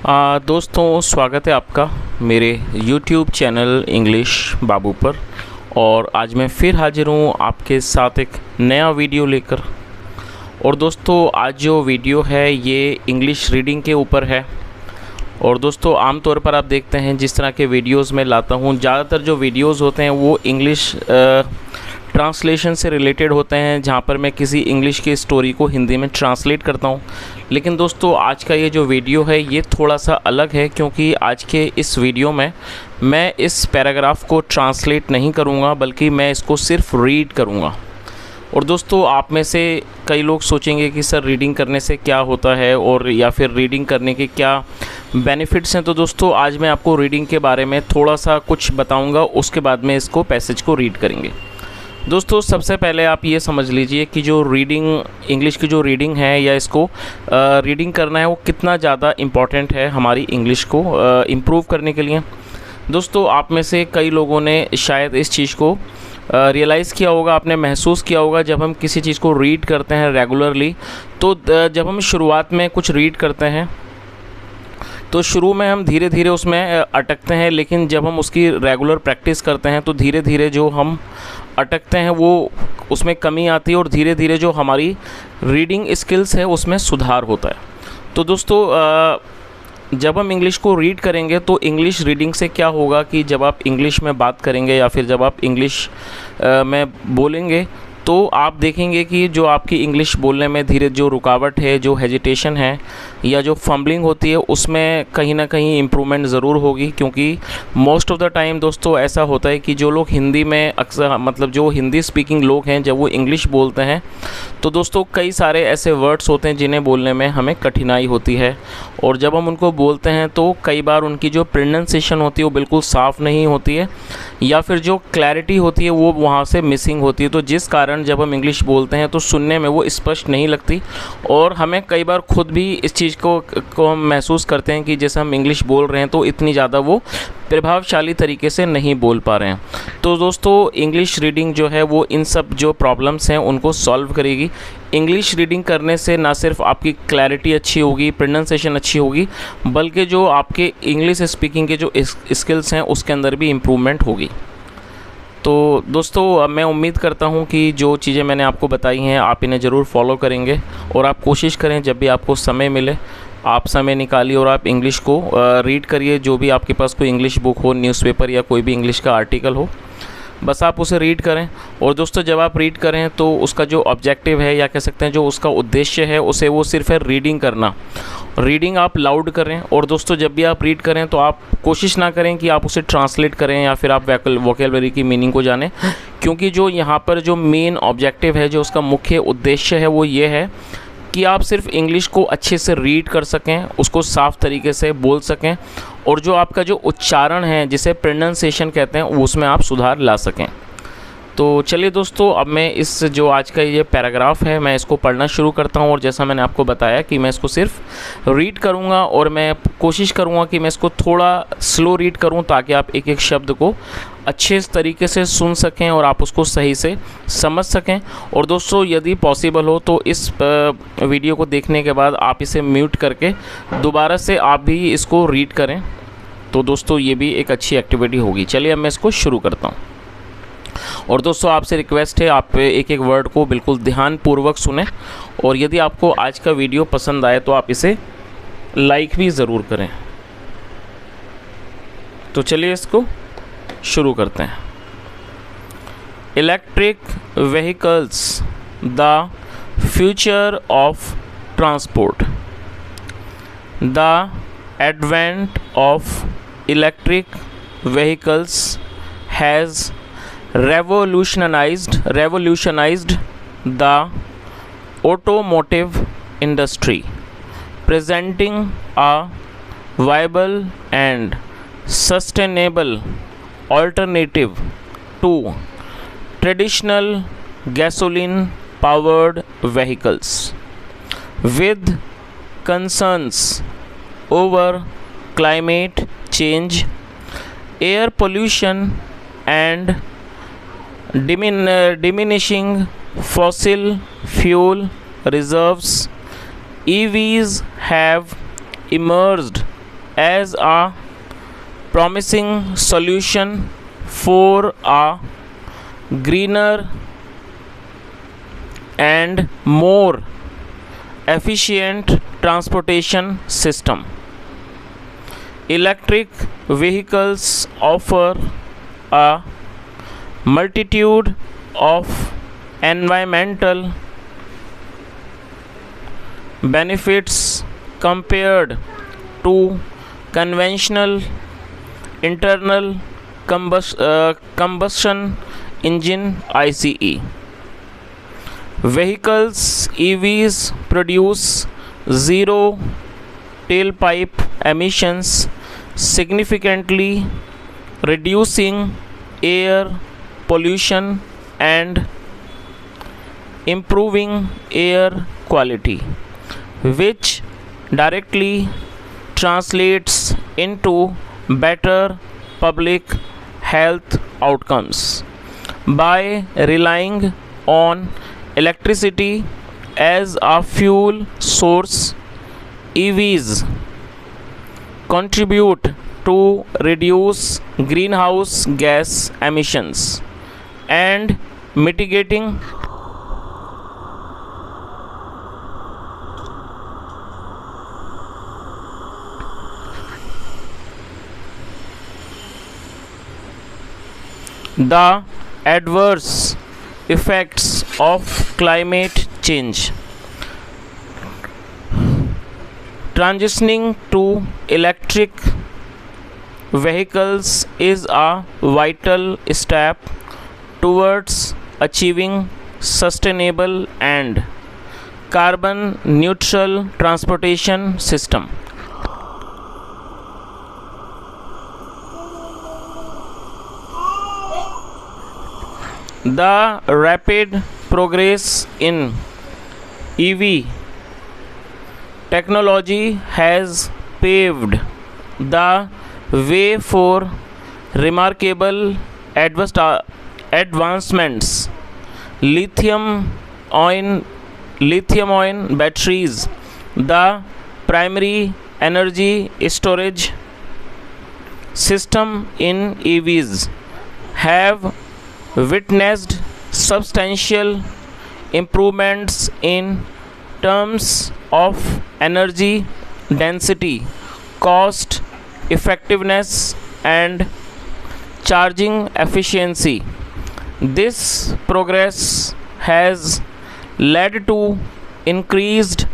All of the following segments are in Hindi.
दोस्तों, स्वागत है आपका मेरे YouTube चैनल इंग्लिश बाबू पर। और आज मैं फिर हाजिर हूँ आपके साथ एक नया वीडियो लेकर। और दोस्तों, आज जो वीडियो है ये इंग्लिश रीडिंग के ऊपर है। और दोस्तों, आमतौर पर आप देखते हैं जिस तरह के वीडियोस मैं लाता हूँ, ज़्यादातर जो वीडियोस होते हैं वो इंग्लिश ट्रांसलेशन से रिलेटेड होते हैं, जहाँ पर मैं किसी इंग्लिश की स्टोरी को हिंदी में ट्रांसलेट करता हूँ। लेकिन दोस्तों, आज का ये जो वीडियो है ये थोड़ा सा अलग है, क्योंकि आज के इस वीडियो में मैं इस पैराग्राफ को ट्रांसलेट नहीं करूँगा, बल्कि मैं इसको सिर्फ रीड करूँगा। और दोस्तों, आप में से कई लोग सोचेंगे कि सर रीडिंग करने से क्या होता है, और या फिर रीडिंग करने के क्या बेनिफिट्स हैं। तो दोस्तों, आज मैं आपको रीडिंग के बारे में थोड़ा सा कुछ बताऊंगा, उसके बाद में इसको पैसेज को रीड करेंगे। दोस्तों, सबसे पहले आप ये समझ लीजिए कि जो रीडिंग, इंग्लिश की जो रीडिंग है या इसको रीडिंग करना है, वो कितना ज़्यादा इम्पॉर्टेंट है हमारी इंग्लिश को इम्प्रूव करने के लिए। दोस्तों, आप में से कई लोगों ने शायद इस चीज़ को रियलाइज़ किया होगा, आपने महसूस किया होगा, जब हम किसी चीज़ को रीड करते हैं रेगुलरली, तो जब हम शुरुआत में कुछ रीड करते हैं तो शुरू में हम धीरे धीरे उसमें अटकते हैं, लेकिन जब हम उसकी रेगुलर प्रैक्टिस करते हैं तो धीरे धीरे जो हम अटकते हैं वो उसमें कमी आती है, और धीरे धीरे जो हमारी रीडिंग स्किल्स है उसमें सुधार होता है। तो दोस्तों, जब हम इंग्लिश को रीड करेंगे तो इंग्लिश रीडिंग से क्या होगा कि जब आप इंग्लिश में बात करेंगे या फिर जब आप इंग्लिश में बोलेंगे, तो आप देखेंगे कि जो आपकी इंग्लिश बोलने में धीरे जो रुकावट है, जो हेजिटेशन है या जो फंबलिंग होती है, उसमें कहीं ना कहीं इम्प्रूवमेंट ज़रूर होगी। क्योंकि मोस्ट ऑफ़ द टाइम दोस्तों ऐसा होता है कि जो लोग हिंदी में अक्सर, मतलब जो हिंदी स्पीकिंग लोग हैं, जब वो इंग्लिश बोलते हैं तो दोस्तों कई सारे ऐसे वर्ड्स होते हैं जिन्हें बोलने में हमें कठिनाई होती है। और जब हम उनको बोलते हैं तो कई बार उनकी जो प्रोनाउंसिएशन होती है वो बिल्कुल साफ़ नहीं होती है, या फिर जो क्लैरिटी होती है वो वहाँ से मिसिंग होती है। तो जिस कारण जब हम इंग्लिश बोलते हैं तो सुनने में वो स्पष्ट नहीं लगती, और हमें कई बार खुद भी इस चीज़ को हम महसूस करते हैं कि जैसे हम इंग्लिश बोल रहे हैं तो इतनी ज़्यादा वो प्रभावशाली तरीके से नहीं बोल पा रहे हैं। तो दोस्तों, इंग्लिश रीडिंग जो है वो इन सब जो प्रॉब्लम्स हैं उनको सॉल्व करेगी। इंग्लिश रीडिंग करने से ना सिर्फ आपकी क्लैरिटी अच्छी होगी, प्रोनाउंसिएशन अच्छी होगी, बल्कि जो आपके इंग्लिश स्पीकिंग के जो स्किल्स हैं उसके अंदर भी इम्प्रूवमेंट होगी। तो दोस्तों, मैं उम्मीद करता हूँ कि जो चीज़ें मैंने आपको बताई हैं आप इन्हें ज़रूर फॉलो करेंगे, और आप कोशिश करें जब भी आपको समय मिले आप समय निकालिए और आप इंग्लिश को रीड करिए। जो भी आपके पास कोई इंग्लिश बुक हो, न्यूज़पेपर या कोई भी इंग्लिश का आर्टिकल हो, बस आप उसे रीड करें। और दोस्तों, जब आप रीड करें तो उसका जो ऑब्जेक्टिव है, या कह सकते हैं जो उसका उद्देश्य है, उसे वो सिर्फ है रीडिंग करना। रीडिंग आप लाउड करें। और दोस्तों, जब भी आप रीड करें तो आप कोशिश ना करें कि आप उसे ट्रांसलेट करें या फिर आप वोकैबुलरी की मीनिंग को जानें, क्योंकि जो यहाँ पर जो मेन ऑब्जेक्टिव है, जो उसका मुख्य उद्देश्य है, वो ये है कि आप सिर्फ इंग्लिश को अच्छे से रीड कर सकें, उसको साफ़ तरीके से बोल सकें, और जो आपका जो उच्चारण है, जिसे प्रोनाउंसिएशन कहते हैं, उसमें आप सुधार ला सकें। तो चलिए दोस्तों, अब मैं इस जो आज का ये पैराग्राफ है मैं इसको पढ़ना शुरू करता हूँ। और जैसा मैंने आपको बताया कि मैं इसको सिर्फ रीड करूँगा, और मैं कोशिश करूँगा कि मैं इसको थोड़ा स्लो रीड करूँ, ताकि आप एक एक शब्द को अच्छे तरीके से सुन सकें और आप उसको सही से समझ सकें। और दोस्तों, यदि पॉसिबल हो तो इस वीडियो को देखने के बाद आप इसे म्यूट करके दोबारा से आप भी इसको रीड करें। तो दोस्तों, ये भी एक अच्छी एक्टिविटी होगी। चलिए अब मैं इसको शुरू करता हूँ। और दोस्तों, आपसे रिक्वेस्ट है आप एक एक वर्ड को बिल्कुल ध्यानपूर्वक सुनें, और यदि आपको आज का वीडियो पसंद आए तो आप इसे लाइक भी ज़रूर करें। तो चलिए इसको शुरू करते हैं। Electric vehicles, the future of transport. The advent of electric vehicles has revolutionized the automotive industry, presenting a viable and sustainable alternative to traditional gasoline powered vehicles. With concerns over climate change, air pollution and diminishing fossil fuel reserves, EVs have emerged as a promising solution for a greener and more efficient transportation system. Electric vehicles offer a multitude of environmental benefits compared to conventional internal combustion engine ICE vehicles. EVs produce zero tailpipe emissions, significantly reducing air pollution and improving air quality, which directly translates into better public health outcomes. By relying on electricity as a fuel source, EVs contribute to reduce greenhouse gas emissions and mitigating the adverse effects of climate change. Transitioning to electric vehicles is a vital step towards achieving sustainable and carbon neutral transportation system. The rapid progress in EV technology has paved the way for remarkable advancements. Lithium-ion batteries, the primary energy storage system in EVs, have witnessed substantial improvements in terms of energy density, cost effectiveness and charging efficiency. This progress has led to increased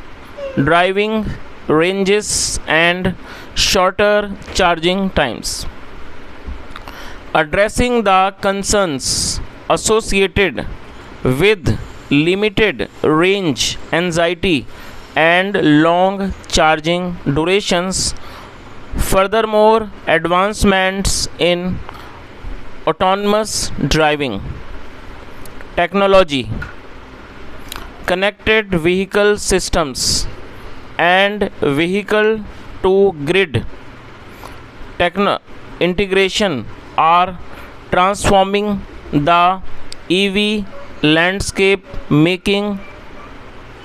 driving ranges and shorter charging times. Addressing the concerns associated with limited range anxiety and long charging durations, furthermore, advancements in autonomous driving technology, connected vehicle systems, and vehicle to grid integration are transforming the EV landscape, making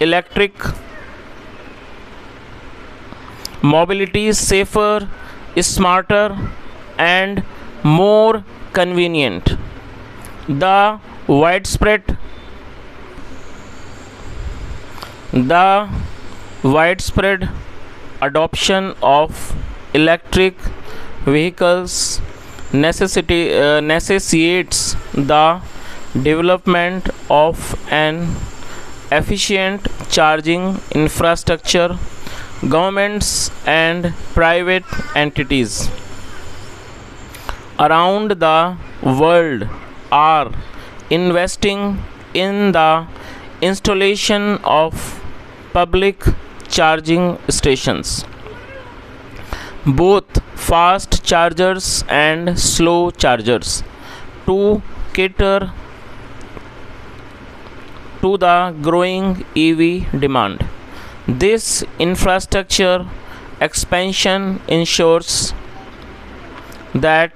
electric mobility safer, smarter, and more convenient. The widespread adoption of electric vehicles necessitates the development of an efficient charging infrastructure. Governments and private entities around the world are investing in the installation of public charging stations, both fast chargers and slow chargers, to cater to the growing EV demand. This infrastructure expansion ensures that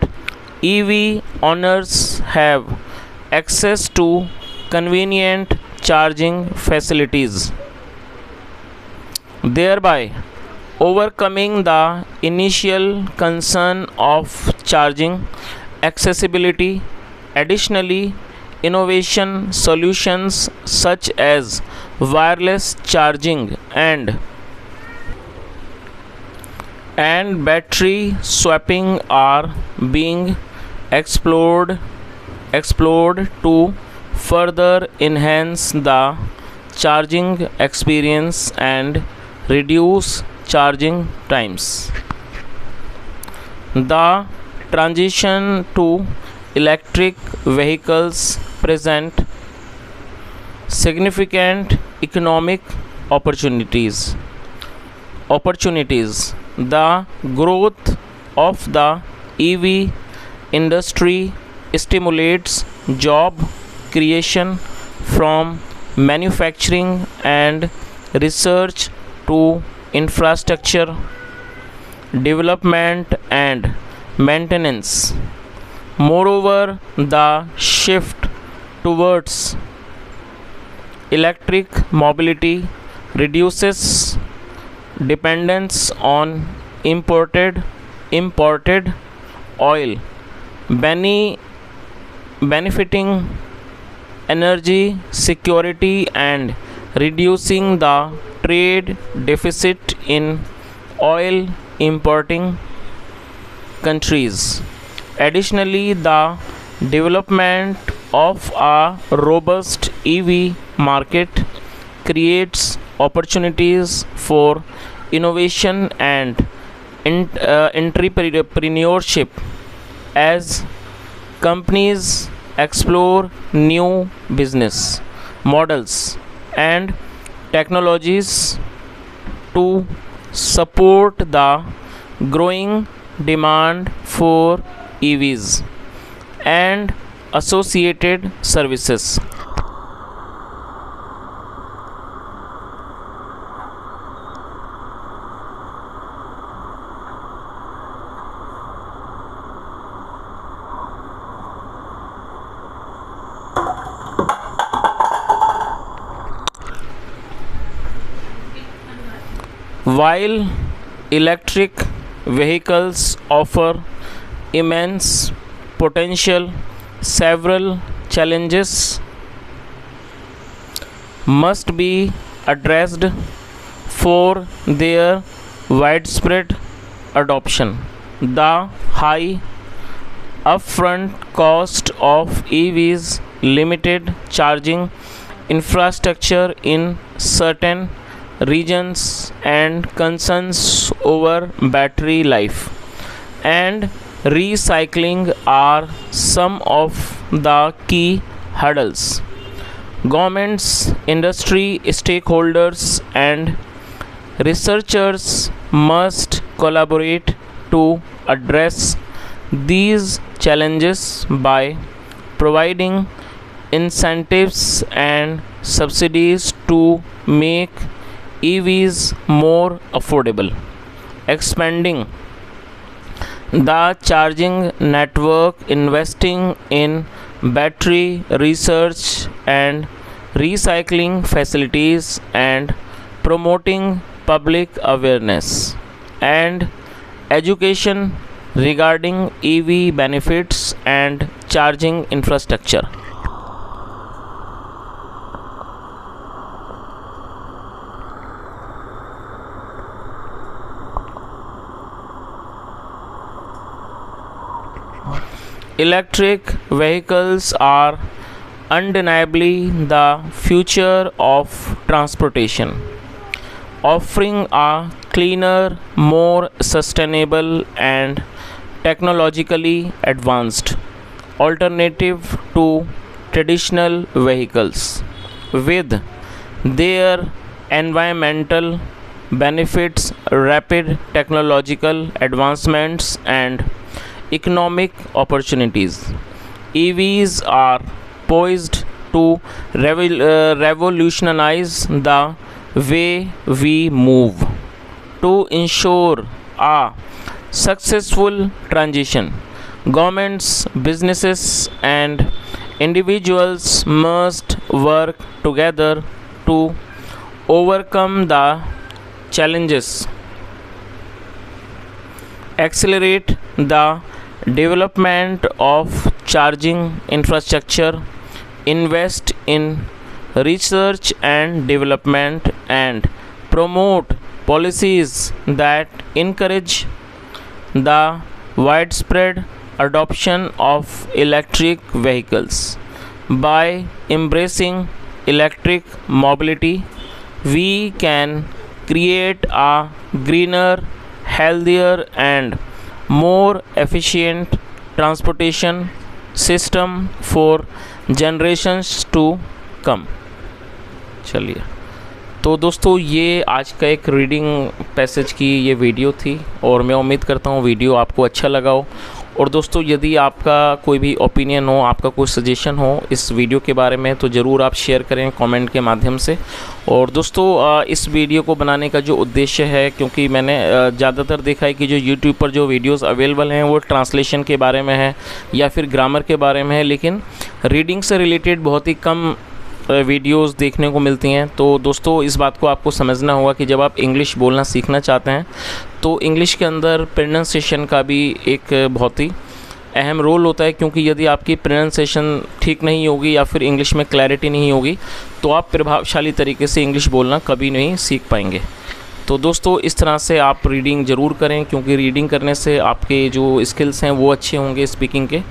EV owners have access to convenient charging facilities, thereby overcoming the initial concern of charging accessibility. Additionally, innovation solutions such as wireless charging and battery swapping are being explored to further enhance the charging experience and reduce charging times. The transition to electric vehicles present significant economic opportunities. The growth of the EV industry stimulates job creation from manufacturing and research to infrastructure development and maintenance. Moreover, the shift towards electric mobility reduces dependence on imported oil, benefiting energy security and reducing the trade deficit in oil importing countries. Additionally, the development of a robust EV market creates opportunities for innovation and entrepreneurship as companies explore new business models and technologies to support the growing demand for EVs and associated services. While electric vehicles offer immense potential, several challenges must be addressed for their widespread adoption. The high upfront cost of EVs, limited charging infrastructure in certain regions, and concerns over battery life and recycling are some of the key hurdles. Governments, industry stakeholders, and researchers must collaborate to address these challenges by providing incentives and subsidies to make EVs more affordable, expanding the charging network, investing in battery research and recycling facilities, and promoting public awareness and education regarding EV benefits and charging infrastructure. Electric vehicles are undeniably the future of transportation, offering a cleaner, more sustainable, and technologically advanced alternative to traditional vehicles. With their environmental benefits, rapid technological advancements, and economic opportunities, EVs are poised to revolutionize the way we move. To ensure a successful transition, governments, businesses, and individuals must work together to overcome the challenges accelerate the development of charging infrastructure, invest in research and development, and promote policies that encourage the widespread adoption of electric vehicles. By embracing electric mobility, we can create a greener, healthier, and more efficient transportation system for generations to come. चलिए, तो दोस्तों ये आज का एक रीडिंग पैसेज की ये वीडियो थी और मैं उम्मीद करता हूँ वीडियो आपको अच्छा लगा हो। और दोस्तों यदि आपका कोई भी ओपिनियन हो, आपका कोई सजेशन हो इस वीडियो के बारे में, तो ज़रूर आप शेयर करें कमेंट के माध्यम से। और दोस्तों इस वीडियो को बनाने का जो उद्देश्य है, क्योंकि मैंने ज़्यादातर देखा है कि जो यूट्यूब पर जो वीडियोस अवेलेबल हैं वो ट्रांसलेशन के बारे में है या फिर ग्रामर के बारे में है, लेकिन रीडिंग से रिलेटेड बहुत ही कम वीडियोस देखने को मिलती हैं। तो दोस्तों इस बात को आपको समझना होगा कि जब आप इंग्लिश बोलना सीखना चाहते हैं तो इंग्लिश के अंदर प्रोनाउंसिएशन का भी एक बहुत ही अहम रोल होता है, क्योंकि यदि आपकी प्रोनाउंसिएशन ठीक नहीं होगी या फिर इंग्लिश में क्लैरिटी नहीं होगी तो आप प्रभावशाली तरीके से इंग्लिश बोलना कभी नहीं सीख पाएंगे। तो दोस्तों इस तरह से आप रीडिंग ज़रूर करें, क्योंकि रीडिंग करने से आपके जो स्किल्स हैं वो अच्छे होंगे स्पीकिंग के।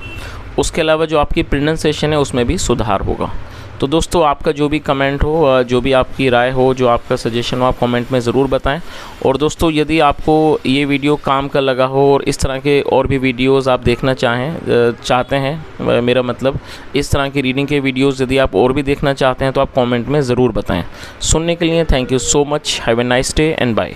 उसके अलावा जो आपकी प्रोनाउंसिएशन है उसमें भी सुधार होगा। तो दोस्तों आपका जो भी कमेंट हो, जो भी आपकी राय हो, जो आपका सजेशन हो, आप कमेंट में ज़रूर बताएं। और दोस्तों यदि आपको ये वीडियो काम का लगा हो और इस तरह के और भी वीडियोस आप देखना चाहते हैं, मेरा मतलब इस तरह की रीडिंग के वीडियोस यदि आप और भी देखना चाहते हैं तो आप कमेंट में ज़रूर बताएं। सुनने के लिए thank you so much. Have a nice day and bye.